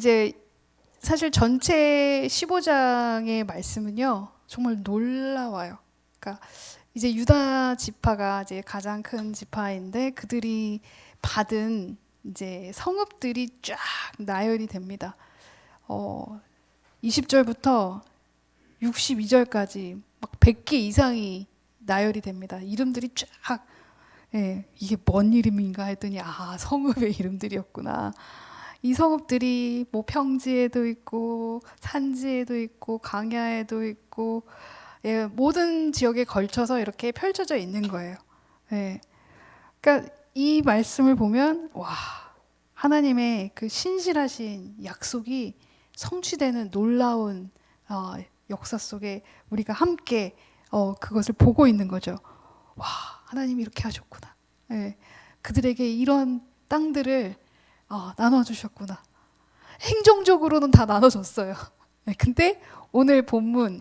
이제 사실 전체 15장의 말씀은요, 정말 놀라워요. 그러니까 이제 유다 지파가 이제 가장 큰 지파인데 그들이 받은 이제 성읍들이 쫙 나열이 됩니다. 20절부터 62절까지 막 100개 이상이 나열이 됩니다. 이름들이 쫙, 예, 이게 뭔 이름인가 했더니 성읍의 이름들이었구나. 이 성읍들이 뭐 평지에도 있고 산지에도 있고 강야에도 있고, 예, 모든 지역에 걸쳐서 이렇게 펼쳐져 있는 거예요. 예. 그러니까 이 말씀을 보면 와, 하나님의 그 신실하신 약속이 성취되는 놀라운 역사 속에 우리가 함께 그것을 보고 있는 거죠. 와, 하나님이 이렇게 하셨구나. 예, 그들에게 이런 땅들을 나눠주셨구나. 행정적으로는 다 나눠줬어요. 예, 근데 오늘 본문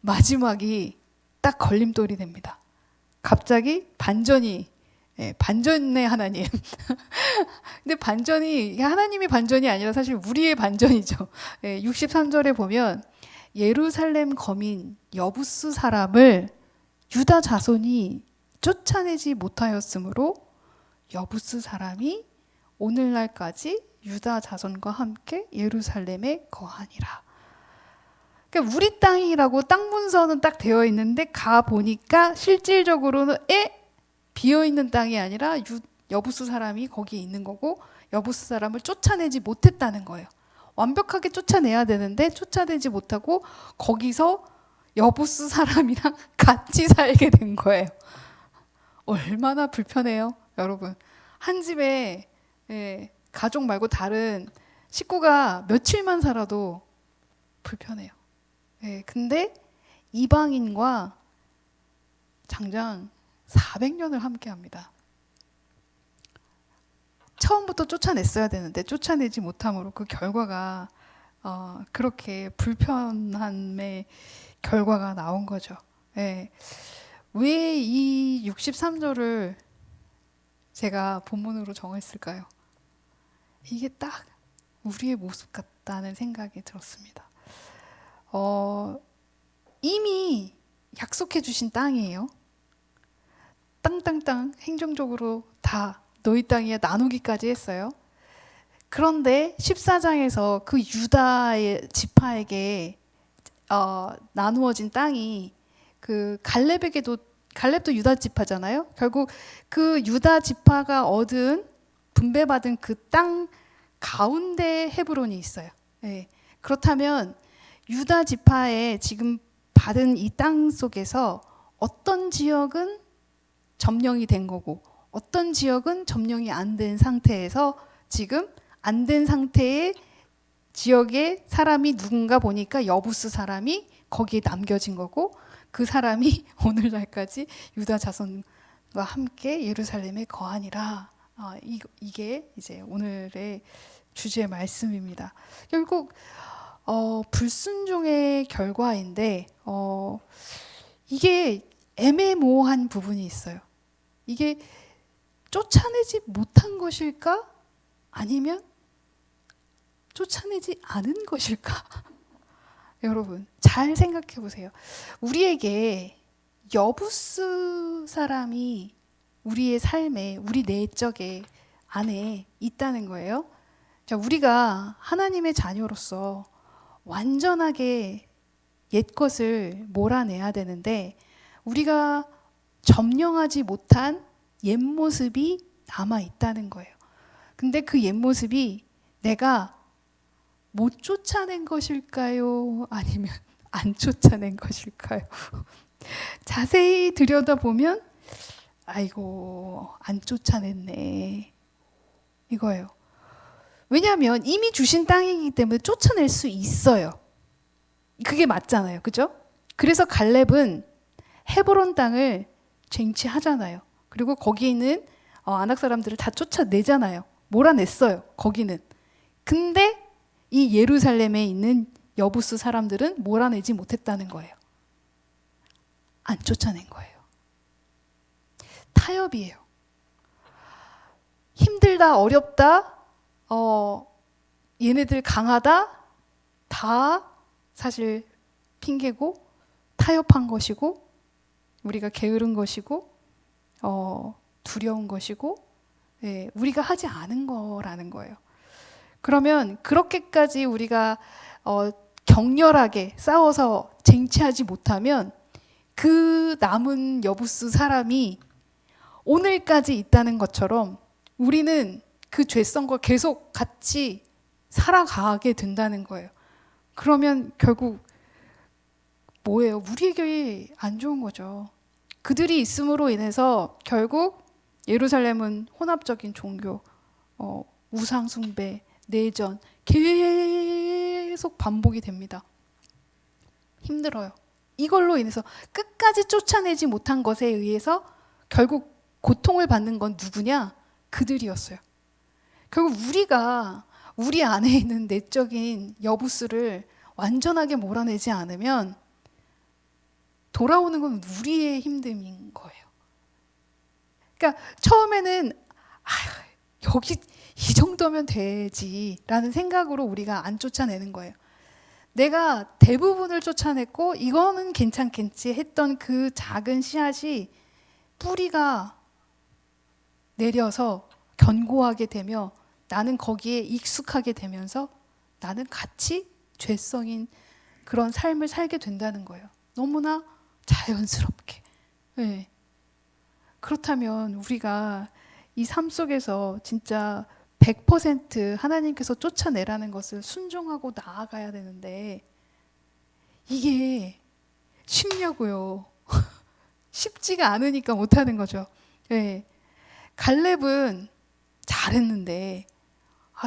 마지막이 딱 걸림돌이 됩니다. 갑자기 반전이, 예, 반전의 하나님. 근데 반전이 하나님의 반전이 아니라 사실 우리의 반전이죠. 예, 63절에 보면 예루살렘 거민 여부스 사람을 유다 자손이 쫓아내지 못하였으므로 여부스 사람이 오늘날까지 유다 자손과 함께 예루살렘에 거하니라. 그러니까 우리 땅이라고 땅 문서는 딱 되어 있는데 가 보니까 실질적으로는 비어 있는 땅이 아니라 여부스 사람이 거기에 있는 거고 여부스 사람을 쫓아내지 못했다는 거예요. 완벽하게 쫓아내야 되는데 쫓아내지 못하고 거기서 여부스 사람이랑 같이 살게 된 거예요. 얼마나 불편해요, 여러분. 한 집에, 예, 가족 말고 다른 식구가 며칠만 살아도 불편해요. 예, 근데 이방인과 장장 400년을 함께 합니다. 처음부터 쫓아냈어야 되는데 쫓아내지 못함으로 그 결과가 그렇게 불편함의 결과가 나온 거죠. 예. 왜 이 63절을 제가 본문으로 정했을까요? 이게 딱 우리의 모습 같다는 생각이 들었습니다. 이미 약속해 주신 땅이에요. 땅 행정적으로 다 너희 땅이야 나누기까지 했어요. 그런데 14장에서 그 유다의 지파에게 나누어진 땅이 그 갈렙도 유다 지파잖아요. 결국 그 유다 지파가 얻은 분배받은 그 땅 가운데 헤브론이 있어요. 네. 그렇다면 유다 지파에 지금 받은 이 땅 속에서 어떤 지역은 점령이 된 거고 어떤 지역은 점령이 안 된 상태에서 지금 안 된 상태의 지역에 사람이 누군가 보니까 여부스 사람이 거기에 남겨진 거고 그 사람이 오늘날까지 유다 자손과 함께 예루살렘에 거하니라. 이게 이제 오늘의 주제의 말씀입니다. 결국 불순종의 결과인데 이게 애매모호한 부분이 있어요. 이게 쫓아내지 못한 것일까? 아니면 쫓아내지 않은 것일까? 여러분 잘 생각해 보세요. 우리에게 여부스 사람이 우리의 삶에 우리 내적에 안에 있다는 거예요. 자, 우리가 하나님의 자녀로서 완전하게 옛것을 몰아내야 되는데 우리가 점령하지 못한 옛 모습이 남아 있다는 거예요. 근데 그 옛 모습이 내가 못 쫓아낸 것일까요? 아니면 안 쫓아낸 것일까요? 자세히 들여다보면 아이고 안 쫓아냈네 이거예요. 왜냐하면 이미 주신 땅이기 때문에 쫓아낼 수 있어요. 그게 맞잖아요. 그죠? 그래서 갈렙은 헤브론 땅을 쟁취하잖아요. 그리고 거기 있는 아낙 사람들을 다 쫓아내잖아요. 몰아냈어요. 거기는. 근데 이 예루살렘에 있는 여부스 사람들은 몰아내지 못했다는 거예요. 안 쫓아낸 거예요. 타협이에요. 힘들다, 어렵다, 얘네들 강하다 다 사실 핑계고 타협한 것이고 우리가 게으른 것이고 두려운 것이고 우리가 하지 않은 거라는 거예요. 그러면 그렇게까지 우리가 격렬하게 싸워서 쟁취하지 못하면 그 남은 여부스 사람이 오늘까지 있다는 것처럼 우리는 그 죄성과 계속 같이 살아가게 된다는 거예요. 그러면 결국 뭐예요? 우리에게 안 좋은 거죠. 그들이 있음으로 인해서 결국 예루살렘은 혼합적인 종교, 우상 숭배, 내전 계속 반복이 됩니다. 힘들어요. 이걸로 인해서 끝까지 쫓아내지 못한 것에 의해서 결국 고통을 받는 건 누구냐? 그들이었어요. 결국 우리가 우리 안에 있는 내적인 여부스를 완전하게 몰아내지 않으면 돌아오는 건 우리의 힘듦인 거예요. 그러니까 처음에는 여기 이 정도면 되지라는 생각으로 우리가 안 쫓아내는 거예요. 내가 대부분을 쫓아냈고 이거는 괜찮겠지 했던 그 작은 씨앗이 뿌리가 내려서 견고하게 되며 나는 거기에 익숙하게 되면서 나는 같이 죄성인 그런 삶을 살게 된다는 거예요. 너무나 자연스럽게. 네. 그렇다면 우리가 이 삶 속에서 진짜 100% 하나님께서 쫓아내라는 것을 순종하고 나아가야 되는데 이게 쉽냐고요. 쉽지가 않으니까 못하는 거죠. 네. 갈렙은 잘했는데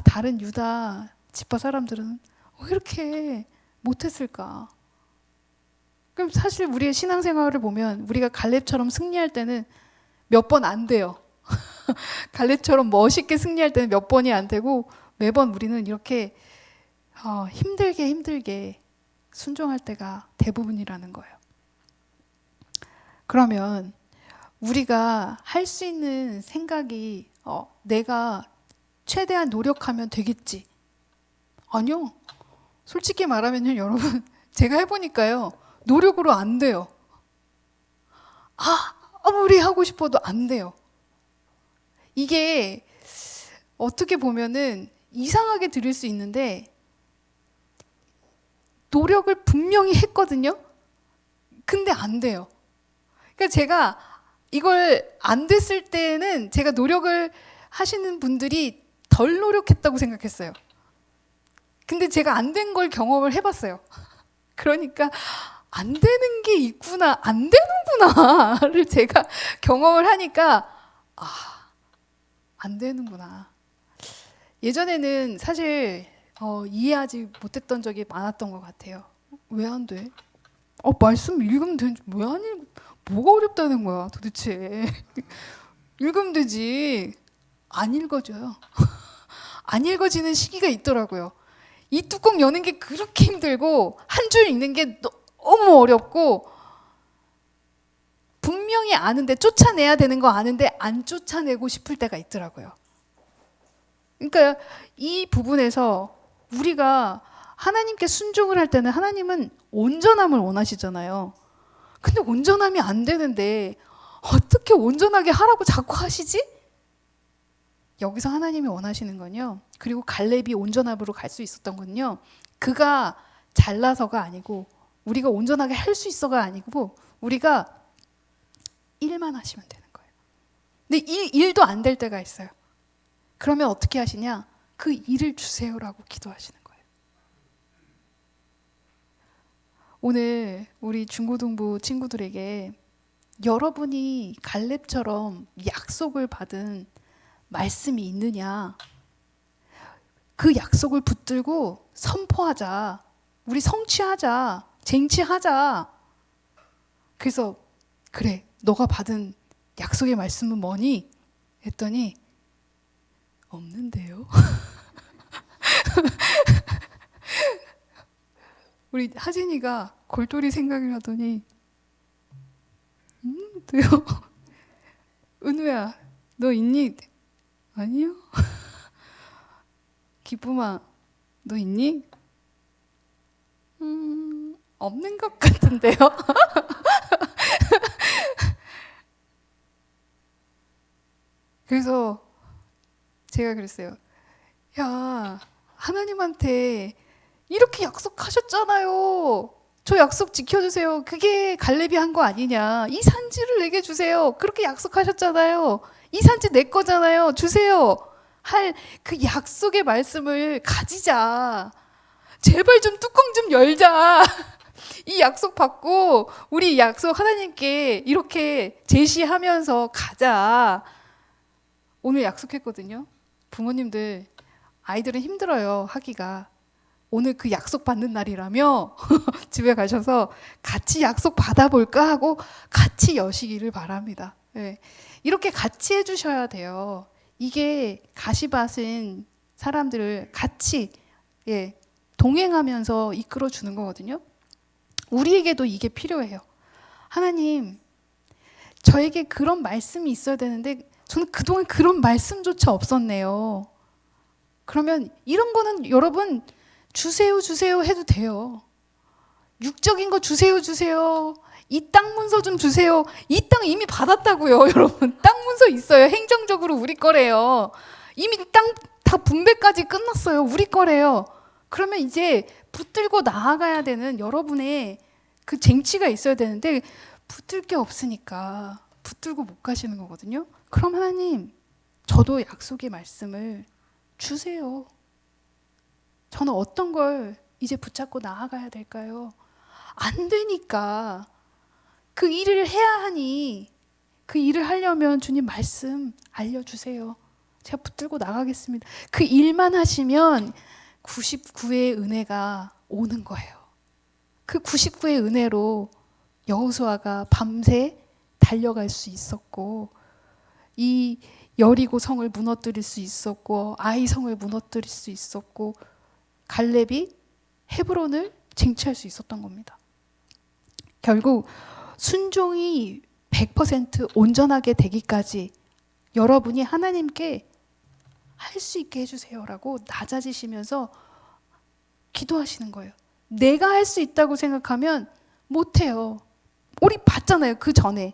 다른 유다 지파 사람들은 왜 이렇게 못했을까? 그럼 사실 우리의 신앙생활을 보면 우리가 갈렙처럼 승리할 때는 몇 번 안 돼요. 갈렙처럼 멋있게 승리할 때는 몇 번이 안 되고 매번 우리는 이렇게 힘들게 순종할 때가 대부분이라는 거예요. 그러면 우리가 할 수 있는 생각이 내가 최대한 노력하면 되겠지. 아니요. 솔직히 말하면요, 여러분. 제가 해보니까요. 노력으로 안 돼요. 아무리 하고 싶어도 안 돼요. 이게 어떻게 보면은 이상하게 들릴 수 있는데 노력을 분명히 했거든요. 근데 안 돼요. 그러니까 제가 이걸 안 됐을 때는 제가 노력을 하시는 분들이 덜 노력했다고 생각했어요. 근데 제가 안 된 걸 경험을 해봤어요. 그러니까 안 되는 게 있구나, 안 되는구나를 제가 경험을 하니까 안 되는구나. 예전에는 사실 이해하지 못했던 적이 많았던 것 같아요. 왜 안 돼? 말씀 읽으면 되는지 왜 안 읽어? 뭐가 어렵다는 거야 도대체. 읽으면 되지. 안 읽어져요. 안 읽어지는 시기가 있더라고요. 이 뚜껑 여는 게 그렇게 힘들고 한 줄 읽는 게 너무 어렵고 분명히 아는데 쫓아내야 되는 거 아는데 안 쫓아내고 싶을 때가 있더라고요. 그러니까 이 부분에서 우리가 하나님께 순종을 할 때는 하나님은 온전함을 원하시잖아요. 근데 온전함이 안 되는데 어떻게 온전하게 하라고 자꾸 하시지? 여기서 하나님이 원하시는 건요. 그리고 갈렙이 온전함으로 갈 수 있었던 건요. 그가 잘나서가 아니고 우리가 온전하게 할 수 있어가 아니고 우리가 일만 하시면 되는 거예요. 근데 일도 안 될 때가 있어요. 그러면 어떻게 하시냐? 그 일을 주세요라고 기도하시는 거예요. 오늘 우리 중고등부 친구들에게 여러분이 갈렙처럼 약속을 받은 말씀이 있느냐? 그 약속을 붙들고 선포하자. 우리 성취하자. 쟁취하자. 그래서 그래, 너가 받은 약속의 말씀은 뭐니? 했더니 없는데요. 우리 하진이가 골똘히 생각을 하더니 또요. 은우야, 너 있니? 아니요. 기쁨아, 너 있니? 없는 것 같은데요. 그래서 제가 그랬어요. 야, 하나님한테 이렇게 약속하셨잖아요. 저 약속 지켜주세요. 그게 갈렙이 한 거 아니냐. 이 산지를 내게 주세요. 그렇게 약속하셨잖아요. 이 산지 내 거잖아요. 주세요. 할 그 약속의 말씀을 가지자. 제발 좀 뚜껑 좀 열자. 이 약속 받고 우리 약속 하나님께 이렇게 제시하면서 가자. 오늘 약속했거든요. 부모님들, 아이들은 힘들어요, 하기가. 오늘 그 약속 받는 날이라며 집에 가셔서 같이 약속 받아볼까 하고 같이 여시기를 바랍니다. 네. 이렇게 같이 해주셔야 돼요. 이게 가시밭은 사람들을 같이 동행하면서 이끌어 주는 거거든요. 우리에게도 이게 필요해요. 하나님, 저에게 그런 말씀이 있어야 되는데 저는 그동안 그런 말씀조차 없었네요. 그러면 이런 거는 여러분 주세요 주세요 해도 돼요. 육적인 거 주세요 주세요. 이 땅 문서 좀 주세요. 이 땅 이미 받았다고요. 여러분 땅 문서 있어요. 행정적으로 우리 거래요. 이미 땅 다 분배까지 끝났어요. 우리 거래요. 그러면 이제 붙들고 나아가야 되는 여러분의 그 쟁취가 있어야 되는데 붙들 게 없으니까 붙들고 못 가시는 거거든요. 그럼 하나님, 저도 약속의 말씀을 주세요. 저는 어떤 걸 이제 붙잡고 나아가야 될까요? 안 되니까 그 일을 해야 하니 그 일을 하려면 주님 말씀 알려주세요. 제가 붙들고 나가겠습니다. 그 일만 하시면 99의 은혜가 오는 거예요. 그 99의 은혜로 여호수아가 밤새 달려갈 수 있었고 이 여리고 성을 무너뜨릴 수 있었고 아이 성을 무너뜨릴 수 있었고 갈렙이 헤브론을 쟁취할 수 있었던 겁니다. 결국 순종이 100% 온전하게 되기까지 여러분이 하나님께 할 수 있게 해주세요라고 낮아지시면서 기도하시는 거예요. 내가 할 수 있다고 생각하면 못해요. 우리 봤잖아요. 그 전에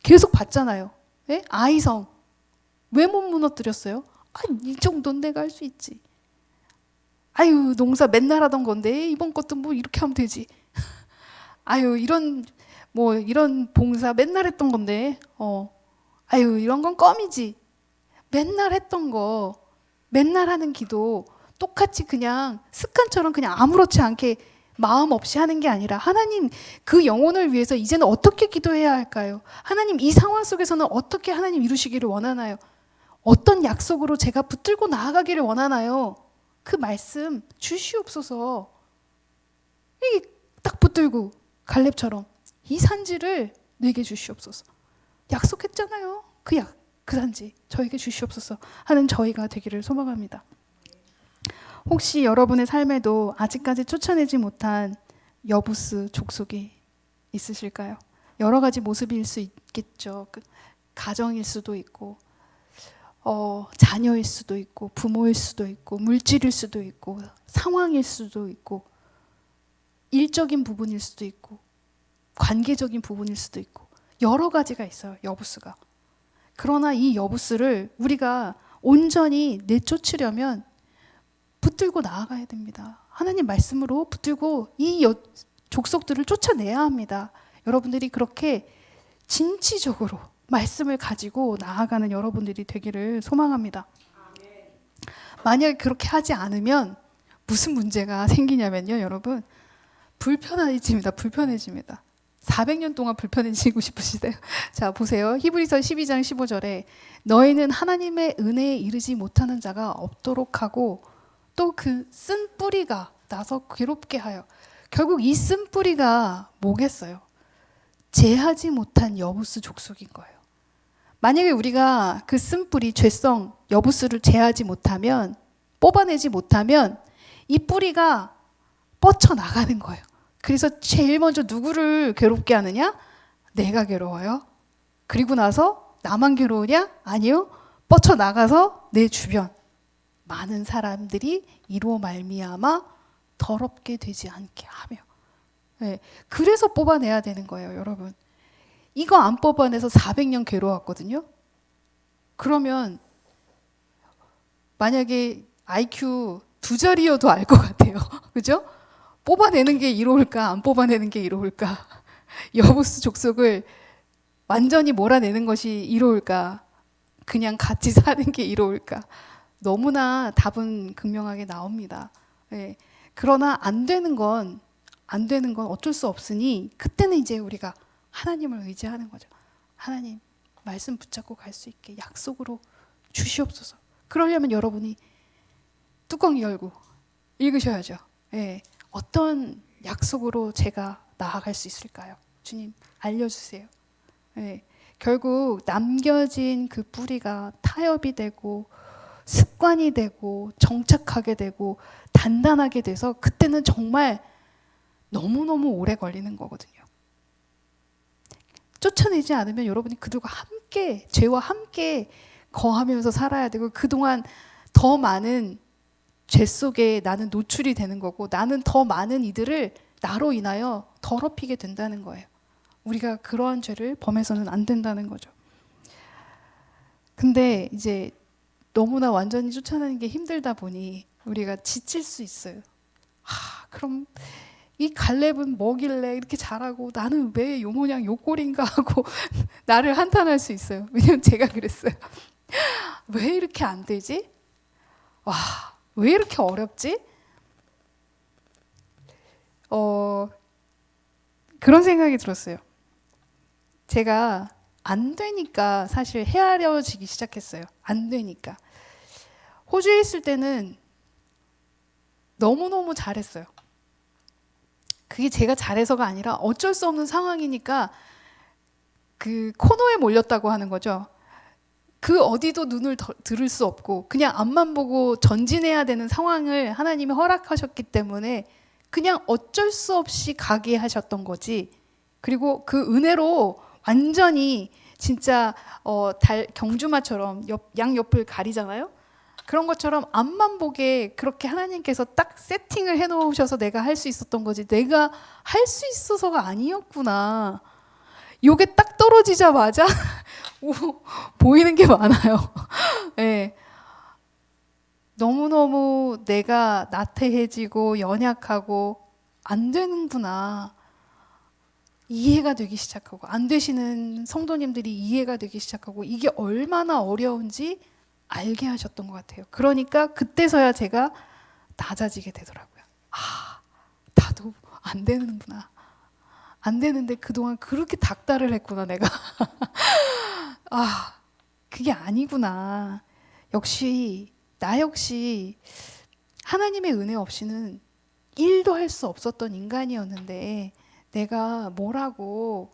계속 봤잖아요. 아이성 왜 못 무너뜨렸어요? 이 정도는 내가 할 수 있지. 아유, 농사 맨날 하던 건데 이번 것도 뭐 이렇게 하면 되지. 아유, 이런 봉사 맨날 했던 건데 아유, 이런 건 껌이지. 맨날 했던 거, 맨날 하는 기도 똑같이 그냥 습관처럼 그냥 아무렇지 않게 마음 없이 하는 게 아니라 하나님 그 영혼을 위해서 이제는 어떻게 기도해야 할까요? 하나님 이 상황 속에서는 어떻게 하나님 이루시기를 원하나요? 어떤 약속으로 제가 붙들고 나아가기를 원하나요? 그 말씀 주시옵소서. 이게 딱 붙들고 갈렙처럼 이 산지를 내게 주시옵소서. 약속했잖아요. 그 산지 저에게 주시옵소서 하는 저희가 되기를 소망합니다. 혹시 여러분의 삶에도 아직까지 쫓아내지 못한 여부스 족속이 있으실까요? 여러 가지 모습일 수 있겠죠. 가정일 수도 있고 자녀일 수도 있고 부모일 수도 있고 물질일 수도 있고 상황일 수도 있고 일적인 부분일 수도 있고 관계적인 부분일 수도 있고 여러 가지가 있어요. 여부스가. 그러나 이 여부스를 우리가 온전히 내쫓으려면 붙들고 나아가야 됩니다. 하나님 말씀으로 붙들고 이 족속들을 쫓아내야 합니다. 여러분들이 그렇게 진취적으로 말씀을 가지고 나아가는 여러분들이 되기를 소망합니다. 만약에 그렇게 하지 않으면 무슨 문제가 생기냐면요, 여러분. 불편해집니다. 400년 동안 불편해지고 싶으시대요. 자, 보세요. 히브리서 12장 15절에 너희는 하나님의 은혜에 이르지 못하는 자가 없도록 하고 또 그 쓴 뿌리가 나서 괴롭게 하여. 결국 이 쓴 뿌리가 뭐겠어요? 제하지 못한 여부스 족속인 거예요. 만약에 우리가 그 쓴 뿌리, 죄성, 여부스를 제하지 못하면, 뽑아내지 못하면 이 뿌리가 뻗쳐나가는 거예요. 그래서 제일 먼저 누구를 괴롭게 하느냐? 내가 괴로워요. 그리고 나서 나만 괴로우냐? 아니요. 뻗쳐나가서 내 주변. 많은 사람들이 이로 말미암아 더럽게 되지 않게 하며. 네, 그래서 뽑아내야 되는 거예요, 여러분. 이거 안 뽑아내서 400년 괴로웠거든요. 그러면 만약에 IQ 두 자리여도 알 것 같아요. 그죠? 뽑아내는 게 이로울까, 안 뽑아내는 게 이로울까? 여부수 족속을 완전히 몰아내는 것이 이로울까? 그냥 같이 사는 게 이로울까? 너무나 답은 극명하게 나옵니다. 예. 그러나 안 되는 건 어쩔 수 없으니 그때는 이제 우리가 하나님을 의지하는 거죠. 하나님 말씀 붙잡고 갈 수 있게 약속으로 주시옵소서. 그러려면 여러분이 뚜껑 열고 읽으셔야죠. 예. 어떤 약속으로 제가 나아갈 수 있을까요? 주님 알려주세요. 예. 결국 남겨진 그 뿌리가 타협이 되고 습관이 되고 정착하게 되고 단단하게 돼서 그때는 정말 너무너무 오래 걸리는 거거든요. 쫓아내지 않으면 여러분이 그들과 함께, 죄와 함께 거하면서 살아야 되고 그동안 더 많은 죄 속에 나는 노출이 되는 거고 나는 더 많은 이들을 나로 인하여 더럽히게 된다는 거예요. 우리가 그러한 죄를 범해서는 안 된다는 거죠. 근데 이제 너무나 완전히 쫓아내는 게 힘들다 보니 우리가 지칠 수 있어요. 그럼 이 갈렙은 뭐길래 이렇게 잘하고 나는 왜 요 모양 요 꼴인가 하고 나를 한탄할 수 있어요. 왜냐면 제가 그랬어요. 왜 이렇게 안 되지? 왜 이렇게 어렵지? 그런 생각이 들었어요. 제가 안 되니까 사실 헤아려지기 시작했어요. 안 되니까. 호주에 있을 때는 너무너무 잘했어요. 그게 제가 잘해서가 아니라 어쩔 수 없는 상황이니까 그 코너에 몰렸다고 하는 거죠. 그 어디도 눈을 들을 수 없고 그냥 앞만 보고 전진해야 되는 상황을 하나님이 허락하셨기 때문에 그냥 어쩔 수 없이 가게 하셨던 거지. 그리고 그 은혜로 완전히 진짜 경주마처럼 양옆을 가리잖아요. 그런 것처럼 앞만 보게 그렇게 하나님께서 딱 세팅을 해놓으셔서 내가 할 수 있었던 거지 내가 할 수 있어서가 아니었구나. 요게 딱 떨어지자마자 보이는 게 많아요. 네. 너무너무 내가 나태해지고 연약하고 안 되는구나. 이해가 되기 시작하고 안 되시는 성도님들이 이해가 되기 시작하고 이게 얼마나 어려운지 알게 하셨던 것 같아요. 그러니까 그때서야 제가 낮아지게 되더라고요. 나도 안 되는구나. 안 되는데 그동안 그렇게 닥달을 했구나 내가. 그게 아니구나. 나 역시 하나님의 은혜 없이는 일도 할 수 없었던 인간이었는데 내가 뭐라고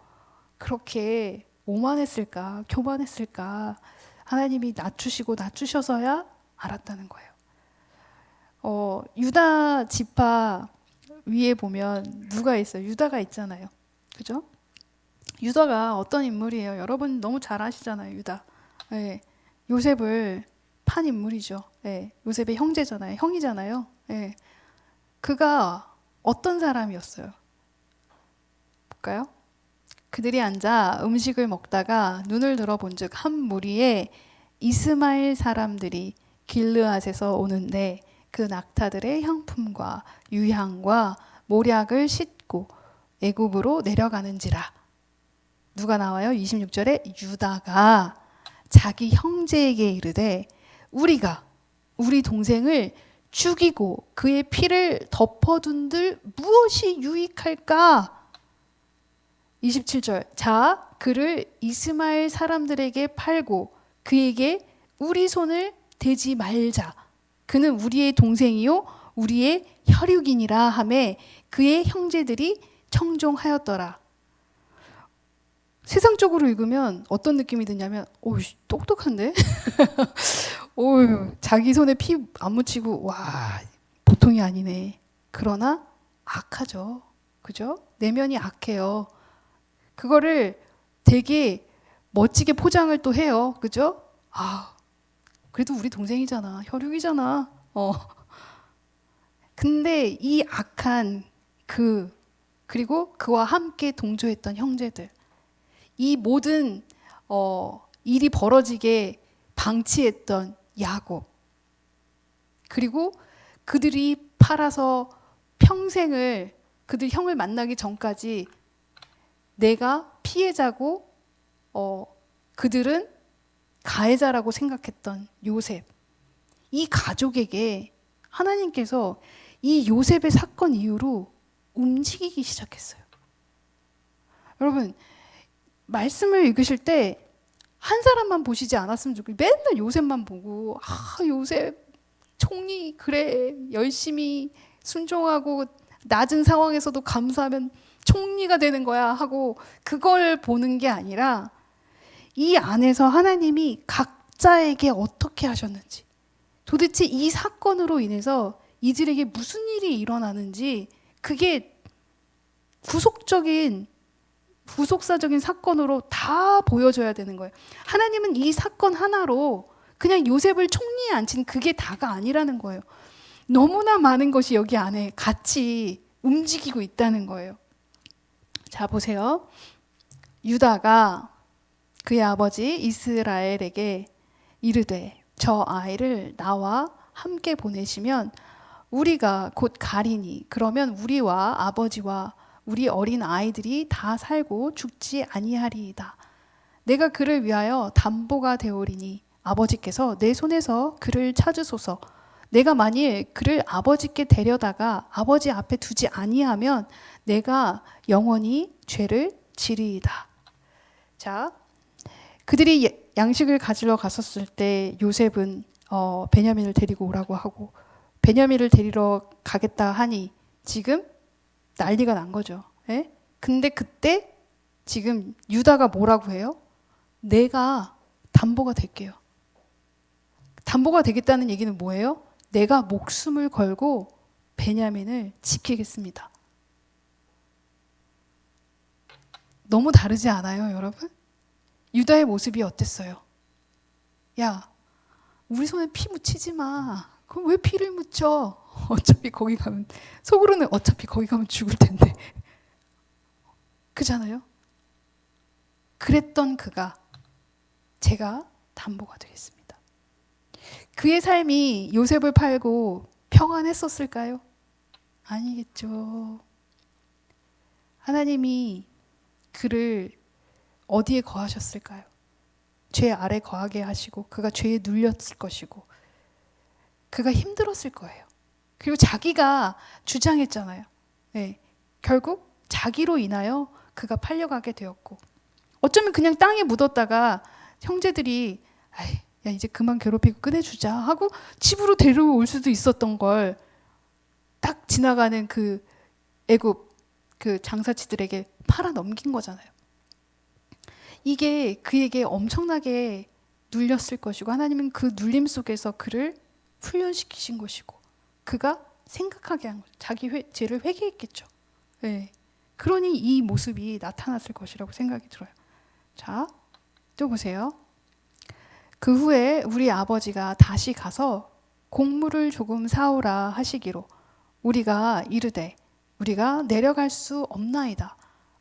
그렇게 오만했을까, 교만했을까. 하나님이 낮추셔서야 알았다는 거예요. 유다 지파 위에 보면 누가 있어요? 유다가 있잖아요. 그죠? 유다가 어떤 인물이에요? 여러분 너무 잘 아시잖아요. 유다. 네. 요셉을 판 인물이죠. 네. 요셉의 형제잖아요. 형이잖아요. 네. 그가 어떤 사람이었어요? 볼까요? 그들이 앉아 음식을 먹다가 눈을 들어본즉 한 무리의 이스마엘 사람들이 길르앗에서 오는데 그 낙타들의 향품과 유향과 모략을 싣고 애굽으로 내려가는지라. 누가 나와요? 26절에 유다가 자기 형제에게 이르되 우리가 우리 동생을 죽이고 그의 피를 덮어둔들 무엇이 유익할까? 27절 자 그를 이스마엘 사람들에게 팔고 그에게 우리 손을 대지 말자. 그는 우리의 동생이요 우리의 혈육이니라 하매 그의 형제들이 청종하였더라. 세상적으로 읽으면 어떤 느낌이 드냐면 똑똑한데? 자기 손에 피 안 묻히고 와 보통이 아니네. 그러나 악하죠. 그죠? 내면이 악해요. 그거를 되게 멋지게 포장을 또 해요. 그죠? 그래도 우리 동생이잖아. 혈육이잖아. 근데 이 악한 그리고 그와 함께 동조했던 형제들, 이 모든 일이 벌어지게 방치했던 야곱, 그리고 그들이 팔아서 평생을 그들 형을 만나기 전까지 내가 피해자고 그들은 가해자라고 생각했던 요셉, 이 가족에게 하나님께서 이 요셉의 사건 이후로 움직이기 시작했어요. 여러분, 말씀을 읽으실 때 한 사람만 보시지 않았으면 좋겠어요. 맨날 요셉만 보고, 요셉 총리 그래 열심히 순종하고 낮은 상황에서도 감사하면 총리가 되는 거야 하고 그걸 보는 게 아니라 이 안에서 하나님이 각자에게 어떻게 하셨는지, 도대체 이 사건으로 인해서 이들에게 무슨 일이 일어나는지, 그게 구속사적인 사건으로 다 보여줘야 되는 거예요. 하나님은 이 사건 하나로 그냥 요셉을 총리에 앉힌 그게 다가 아니라는 거예요. 너무나 많은 것이 여기 안에 같이 움직이고 있다는 거예요. 자, 보세요. 유다가 그의 아버지 이스라엘에게 이르되 저 아이를 나와 함께 보내시면 우리가 곧 가리니 그러면 우리와 아버지와 우리 어린 아이들이 다 살고 죽지 아니하리이다. 내가 그를 위하여 담보가 되오리니 아버지께서 내 손에서 그를 찾으소서. 내가 만일 그를 아버지께 데려다가 아버지 앞에 두지 아니하면 내가 영원히 죄를 지리이다. 자, 그들이 양식을 가지러 갔었을 때 요셉은 베냐민을 데리고 오라고 하고 베냐민을 데리러 가겠다 하니 지금 난리가 난 거죠. 예? 근데 그때 지금 유다가 뭐라고 해요? 내가 담보가 될게요. 담보가 되겠다는 얘기는 뭐예요? 내가 목숨을 걸고 베냐민을 지키겠습니다. 너무 다르지 않아요, 여러분? 유다의 모습이 어땠어요? 야, 우리 손에 피 묻히지 마. 그럼 왜 피를 묻혀? 어차피 거기 가면, 속으로는 어차피 거기 가면 죽을 텐데. 그잖아요? 그랬던 그가 제가 담보가 되겠습니다. 그의 삶이 요셉을 팔고 평안했었을까요? 아니겠죠. 하나님이 그를 어디에 거하셨을까요? 죄 아래 거하게 하시고 그가 죄에 눌렸을 것이고 그가 힘들었을 거예요. 그리고 자기가 주장했잖아요. 네, 결국 자기로 인하여 그가 팔려가게 되었고 어쩌면 그냥 땅에 묻었다가 형제들이 야 이제 그만 괴롭히고 끝내주자 하고 집으로 데려올 수도 있었던 걸 딱 지나가는 그 애굽 그 장사치들에게 팔아 넘긴 거잖아요. 이게 그에게 엄청나게 눌렸을 것이고 하나님은 그 눌림 속에서 그를 훈련시키신 것이고 그가 생각하게 한 거죠. 자기 죄를 회개했겠죠. 네. 그러니 이 모습이 나타났을 것이라고 생각이 들어요. 자, 또 보세요. 그 후에 우리 아버지가 다시 가서 곡물을 조금 사오라 하시기로 우리가 이르되 우리가 내려갈 수 없나이다.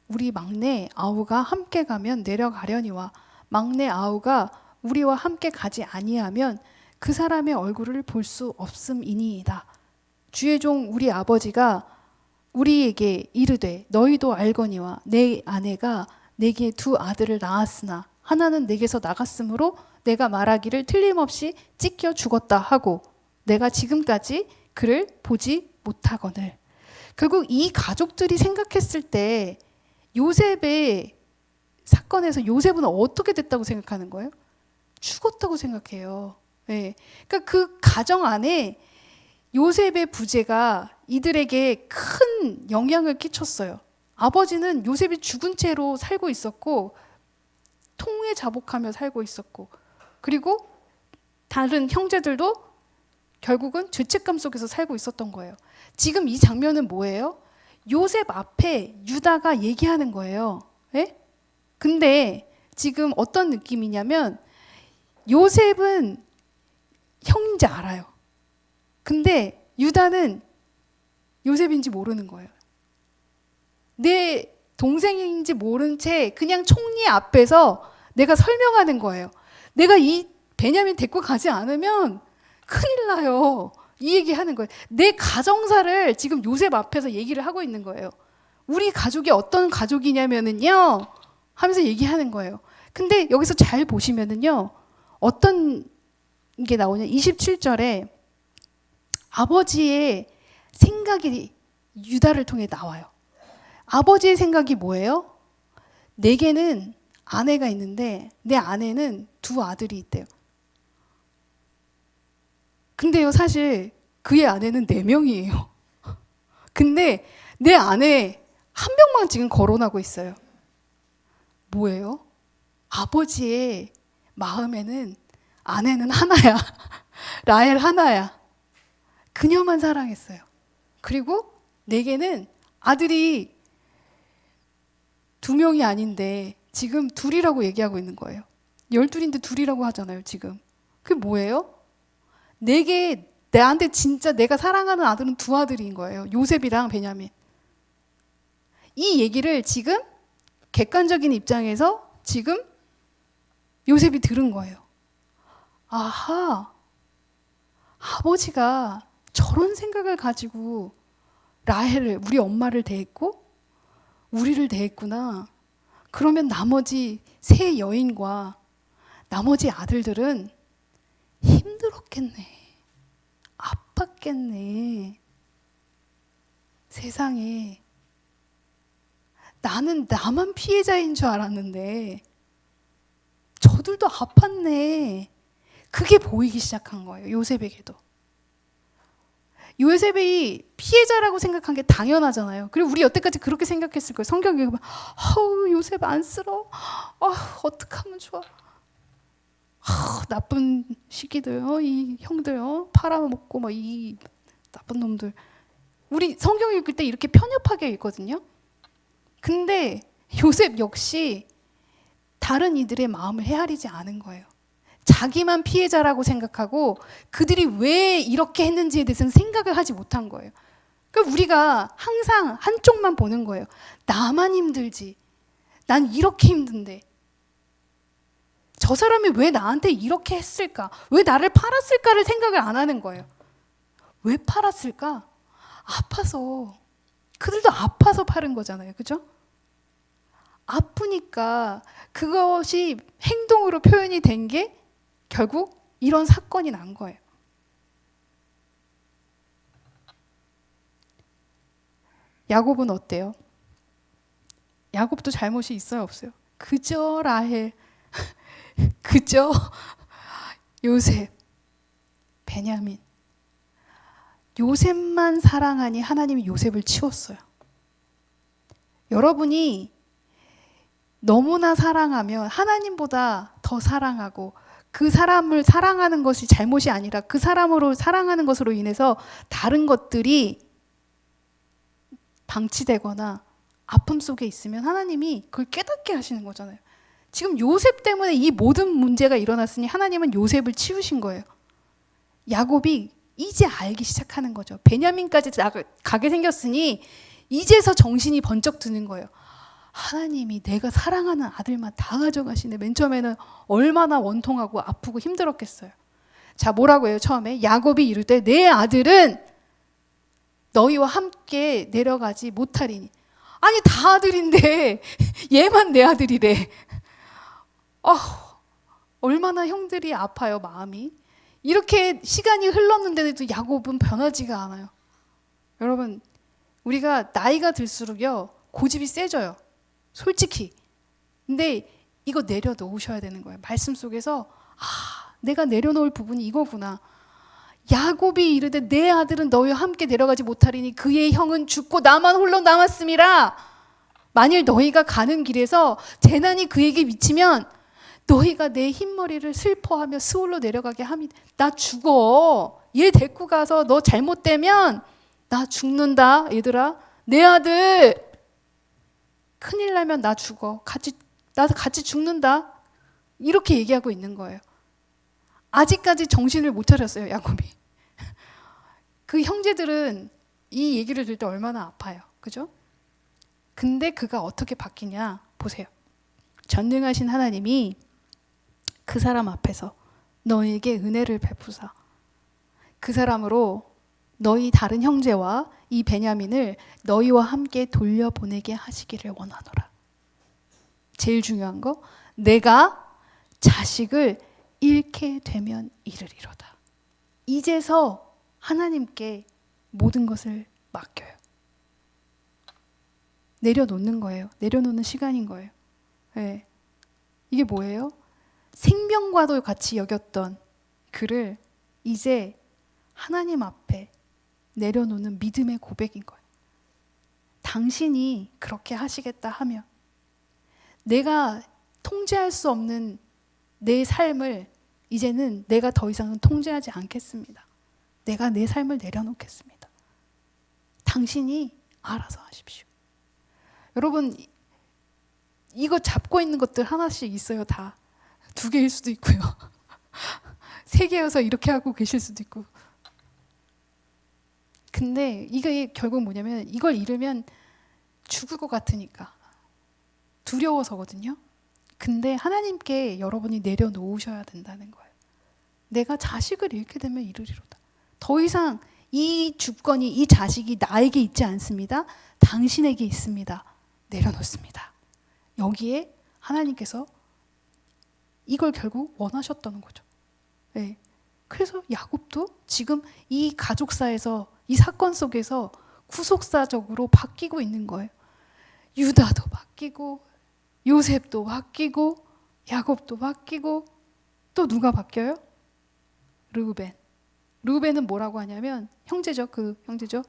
우리 막내 아우가 함께 가면 내려가려니와 막내 아우가 우리와 함께 가지 아니하면 그 사람의 얼굴을 볼 수 없음이니이다. 주의 종 우리 아버지가 우리에게 이르되 너희도 알거니와 내 아내가 내게 두 아들을 낳았으나 하나는 내게서 나갔으므로 내가 말하기를 틀림없이 찢겨 죽었다 하고 내가 지금까지 그를 보지 못하거늘. 결국 이 가족들이 생각했을 때 요셉의 사건에서 요셉은 어떻게 됐다고 생각하는 거예요? 죽었다고 생각해요. 네. 그러니까 그 가정 안에 요셉의 부재가 이들에게 큰 영향을 끼쳤어요. 아버지는 요셉이 죽은 채로 살고 있었고 통에 자복하며 살고 있었고 그리고 다른 형제들도 결국은 죄책감 속에서 살고 있었던 거예요. 지금 이 장면은 뭐예요? 요셉 앞에 유다가 얘기하는 거예요. 네? 근데 지금 어떤 느낌이냐면 요셉은 형인지 알아요. 근데 유다는 요셉인지 모르는 거예요. 내 동생인지 모른 채 그냥 총리 앞에서 내가 설명하는 거예요. 내가 이 베냐민 데리고 가지 않으면 큰일 나요. 이 얘기하는 거예요. 내 가정사를 지금 요셉 앞에서 얘기를 하고 있는 거예요. 우리 가족이 어떤 가족이냐면은요 하면서 얘기하는 거예요. 근데 여기서 잘 보시면은요 어떤 게 나오냐, 27절에 아버지의 생각이 유다를 통해 나와요. 아버지의 생각이 뭐예요? 내게는 아내가 있는데 내 아내는 두 아들이 있대요. 근데요 사실 그의 아내는 4명이에요. 근데 내 아내 한 명만 지금 거론하고 있어요. 뭐예요? 아버지의 마음에는 아내는 하나야. 라헬 하나야. 그녀만 사랑했어요. 그리고 내게는 아들이 2명이 아닌데 지금 2이라고 얘기하고 있는 거예요. 12인데 2이라고 하잖아요 지금. 그게 뭐예요? 나한테 진짜 내가 사랑하는 아들은 2 아들인 거예요. 요셉이랑 베냐민. 이 얘기를 지금 객관적인 입장에서 지금 요셉이 들은 거예요. 아하, 아버지가 저런 생각을 가지고 라헬을, 우리 엄마를 대했고 우리를 대했구나. 그러면 나머지 3 여인과 나머지 아들들은 힘들었겠네. 아팠겠네. 세상에. 나는 나만 피해자인 줄 알았는데 저들도 아팠네. 그게 보이기 시작한 거예요. 요셉에게도. 요셉이 피해자라고 생각한 게 당연하잖아요. 그리고 우리 여태까지 그렇게 생각했을 거예요. 성경 읽으면 요셉 안쓰러워. 어떡하면 좋아. 나쁜 시기들, 이 형들 팔아먹고 막 이 나쁜 놈들. 우리 성경 읽을 때 이렇게 편협하게 읽거든요. 근데 요셉 역시 다른 이들의 마음을 헤아리지 않은 거예요. 자기만 피해자라고 생각하고 그들이 왜 이렇게 했는지에 대해서는 생각을 하지 못한 거예요. 그러니까 우리가 항상 한쪽만 보는 거예요. 나만 힘들지. 난 이렇게 힘든데. 저 사람이 왜 나한테 이렇게 했을까? 왜 나를 팔았을까를 생각을 안 하는 거예요. 왜 팔았을까? 아파서. 그들도 아파서 팔은 거잖아요. 그죠? 아프니까 그것이 행동으로 표현이 된 게 결국 이런 사건이 난 거예요. 야곱은 어때요? 야곱도 잘못이 있어요, 없어요? 그저 라헬, 그저 요셉, 베냐민. 요셉만 사랑하니 하나님이 요셉을 치웠어요. 여러분이 너무나 사랑하면 하나님보다 더 사랑하고 그 사람을 사랑하는 것이 잘못이 아니라 그 사람으로 사랑하는 것으로 인해서 다른 것들이 방치되거나 아픔 속에 있으면 하나님이 그걸 깨닫게 하시는 거잖아요. 지금 요셉 때문에 이 모든 문제가 일어났으니 하나님은 요셉을 치우신 거예요. 야곱이 이제 알기 시작하는 거죠. 베냐민까지 가게 생겼으니 이제서 정신이 번쩍 드는 거예요. 하나님이 내가 사랑하는 아들만 다 가져가시네. 맨 처음에는 얼마나 원통하고 아프고 힘들었겠어요. 자, 뭐라고 해요? 처음에 야곱이 이를 때 내 아들은 너희와 함께 내려가지 못하리니. 아니 다 아들인데 얘만 내 아들이래. 얼마나 형들이 아파요, 마음이. 이렇게 시간이 흘렀는데도 야곱은 변하지가 않아요. 여러분, 우리가 나이가 들수록요 고집이 세져요. 솔직히. 근데 이거 내려놓으셔야 되는 거예요. 말씀 속에서 내가 내려놓을 부분이 이거구나. 야곱이 이르되 내 아들은 너희와 함께 내려가지 못하리니 그의 형은 죽고 나만 홀로 남았음이라. 만일 너희가 가는 길에서 재난이 그에게 미치면 너희가 내 흰머리를 슬퍼하며 스올로 내려가게 함이. 나 죽어. 얘 데리고 가서 너 잘못되면 나 죽는다. 얘들아, 내 아들 큰일 나면 나 죽어. 나도 같이 죽는다. 이렇게 얘기하고 있는 거예요. 아직까지 정신을 못 차렸어요, 야곱이. 그 형제들은 이 얘기를 들을 때 얼마나 아파요. 그죠? 근데 그가 어떻게 바뀌냐 보세요. 전능하신 하나님이 그 사람 앞에서 너에게 은혜를 베푸사 그 사람으로 너희 다른 형제와 이 베냐민을 너희와 함께 돌려보내게 하시기를 원하노라. 제일 중요한 거, 내가 자식을 잃게 되면 이르리로다. 이제서 하나님께 모든 것을 맡겨요. 내려놓는 거예요. 내려놓는 시간인 거예요. 네. 이게 뭐예요? 생명과도 같이 여겼던 그를 이제 하나님 앞에 내려놓는 믿음의 고백인 거예요. 당신이 그렇게 하시겠다 하면 내가 통제할 수 없는 내 삶을 이제는 내가 더 이상은 통제하지 않겠습니다. 내가 내 삶을 내려놓겠습니다. 당신이 알아서 하십시오. 여러분, 이거 잡고 있는 것들 하나씩 있어요. 다 2개일 수도 있고요. 3개여서 이렇게 하고 계실 수도 있고. 근데 이게 결국 뭐냐면 이걸 잃으면 죽을 것 같으니까 두려워서거든요. 근데 하나님께 여러분이 내려놓으셔야 된다는 거예요. 내가 자식을 잃게 되면 이르리로다. 더 이상 이 주권이, 이 자식이 나에게 있지 않습니다. 당신에게 있습니다. 내려놓습니다. 여기에 하나님께서 이걸 결국 원하셨다는 거죠. 네. 그래서 야곱도 지금 이 가족사에서, 이 사건 속에서 구속사적으로 바뀌고 있는 거예요. 유다도 바뀌고 요셉도 바뀌고 야곱도 바뀌고 또 누가 바뀌어요? 르우벤. 르우벤은 뭐라고 하냐면 형제죠. 그 형제죠.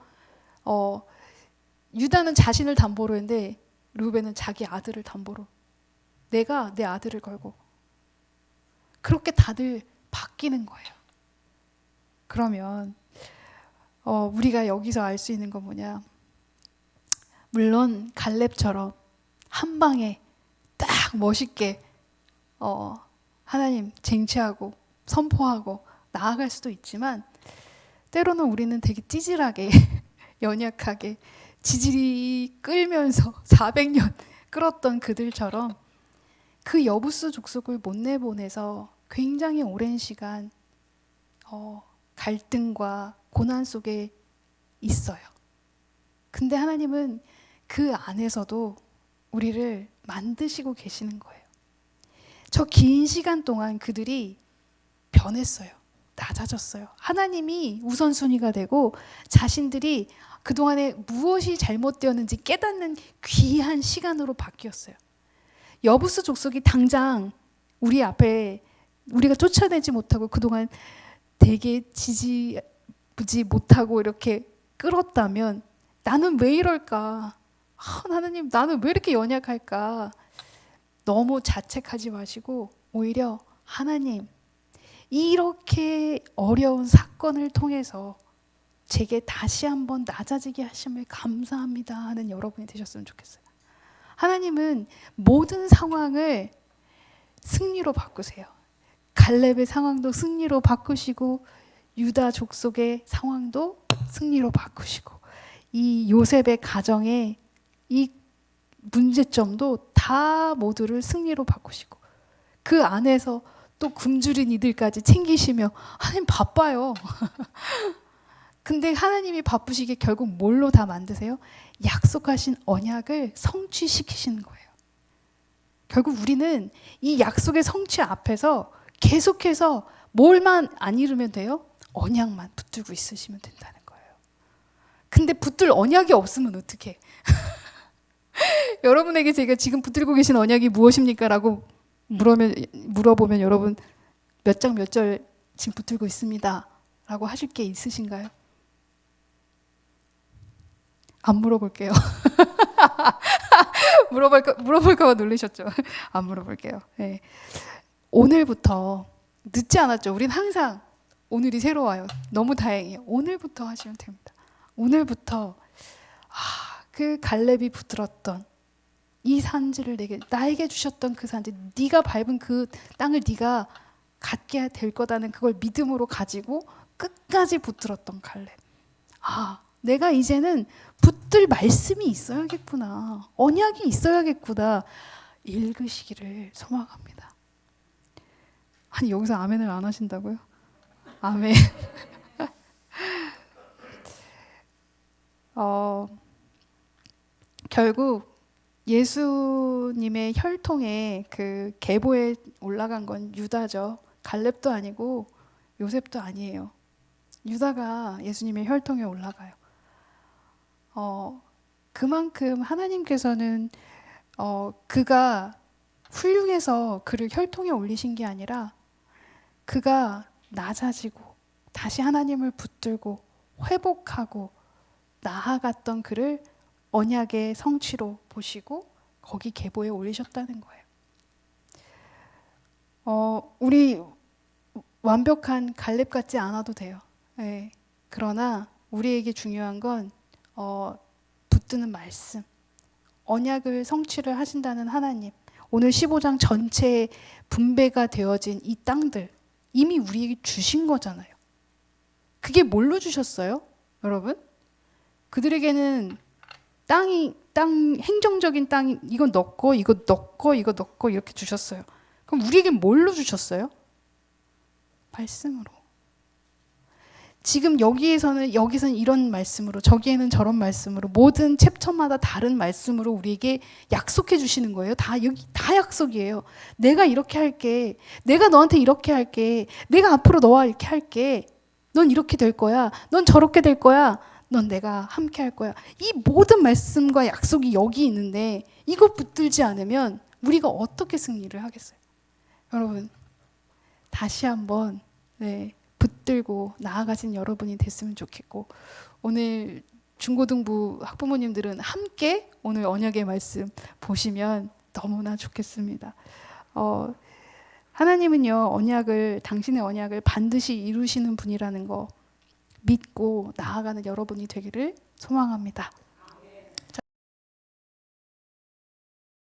유다는 자신을 담보로 했는데 르우벤은 자기 아들을 담보로. 내가 내 아들을 걸고. 그렇게 다들 바뀌는 거예요. 그러면 우리가 여기서 알 수 있는 건 뭐냐? 물론 갈렙처럼 한 방에 딱 멋있게 하나님 쟁취하고 선포하고 나아갈 수도 있지만 때로는 우리는 되게 찌질하게 연약하게 지질이 끌면서 400년 끌었던 그들처럼 그 여부수 족속을 못 내보내서 굉장히 오랜 시간 갈등과 고난 속에 있어요. 근데 하나님은 그 안에서도 우리를 만드시고 계시는 거예요. 저 긴 시간 동안 그들이 변했어요. 낮아졌어요. 하나님이 우선순위가 되고 자신들이 그동안에 무엇이 잘못되었는지 깨닫는 귀한 시간으로 바뀌었어요. 여부수 족속이 당장 우리 앞에 우리가 쫓아내지 못하고 그동안 되게 지지부지 못하고 이렇게 끌었다면 나는 왜 이럴까? 하나님, 나는 왜 이렇게 연약할까? 너무 자책하지 마시고 오히려 하나님, 이렇게 어려운 사건을 통해서 제게 다시 한번 낮아지게 하심을 감사합니다 하는 여러분이 되셨으면 좋겠어요. 하나님은 모든 상황을 승리로 바꾸세요. 갈렙의 상황도 승리로 바꾸시고 유다 족속의 상황도 승리로 바꾸시고 이 요셉의 가정의 이 문제점도 다 모두를 승리로 바꾸시고 그 안에서 또 굶주린 이들까지 챙기시며 하나님 바빠요. 근데 하나님이 바쁘시게 결국 뭘로 다 만드세요? 약속하신 언약을 성취시키시는 거예요. 결국 우리는 이 약속의 성취 앞에서 계속해서 뭘만 안 이루면 돼요? 언약만 붙들고 있으시면 된다는 거예요. 근데 붙들 언약이 없으면 어떡해? 여러분에게 제가 지금 붙들고 계신 언약이 무엇입니까? 라고 물어보면 여러분 몇 장 몇 절 지금 붙들고 있습니다 라고 하실 게 있으신가요? 안 물어볼게요. 물어볼까 봐 놀라셨죠? 안 물어볼게요. 네. 오늘부터 늦지 않았죠? 우린 항상 오늘이 새로워요. 너무 다행이에요. 오늘부터 하시면 됩니다. 오늘부터 그 갈렙이 붙들었던 이 산지를 나에게 주셨던 그 산지, 네가 밟은 그 땅을 네가 갖게 될 거다는 그걸 믿음으로 가지고 끝까지 붙들었던 칼렙. 아, 내가 이제는 붙들 말씀이 있어야겠구나. 언약이 있어야겠구나. 읽으시기를 소망합니다. 아니, 여기서 아멘을 안 하신다고요? 아멘. 결국 예수님의 혈통에 그 계보에 올라간 건 유다죠. 갈렙도 아니고 요셉도 아니에요. 유다가 예수님의 혈통에 올라가요. 그만큼 하나님께서는 그가 훌륭해서 그를 혈통에 올리신 게 아니라 그가 낮아지고 다시 하나님을 붙들고 회복하고 나아갔던 그를 언약의 성취로 보시고 거기 계보에 올리셨다는 거예요. 우리 완벽한 갈렙 같지 않아도 돼요. 네. 그러나 우리에게 중요한 건 붙드는 말씀, 언약을 성취를 하신다는 하나님, 오늘 15장 전체에 분배가 되어진 이 땅들 이미 우리에게 주신 거잖아요. 그게 뭘로 주셨어요? 여러분? 그들에게는 땅 행정적인 땅 이거 넣고 이거 넣고 이거 넣고 이렇게 주셨어요. 그럼 우리에게 뭘로 주셨어요? 말씀으로. 지금 여기서는 이런 말씀으로, 저기에는 저런 말씀으로, 모든 챕터마다 다른 말씀으로 우리에게 약속해 주시는 거예요. 여기 다 약속이에요. 내가 이렇게 할게. 내가 너한테 이렇게 할게. 내가 앞으로 너와 이렇게 할게. 넌 이렇게 될 거야. 넌 저렇게 될 거야. 넌 내가 함께 할 거야. 이 모든 말씀과 약속이 여기 있는데 이거 붙들지 않으면 우리가 어떻게 승리를 하겠어요? 여러분, 다시 한번 붙들고 나아가신 여러분이 됐으면 좋겠고, 오늘 중고등부 학부모님들은 함께 오늘 언약의 말씀 보시면 너무나 좋겠습니다. 하나님은요, 당신의 언약을 반드시 이루시는 분이라는 거 믿고 나아가는 여러분이 되기를 소망합니다.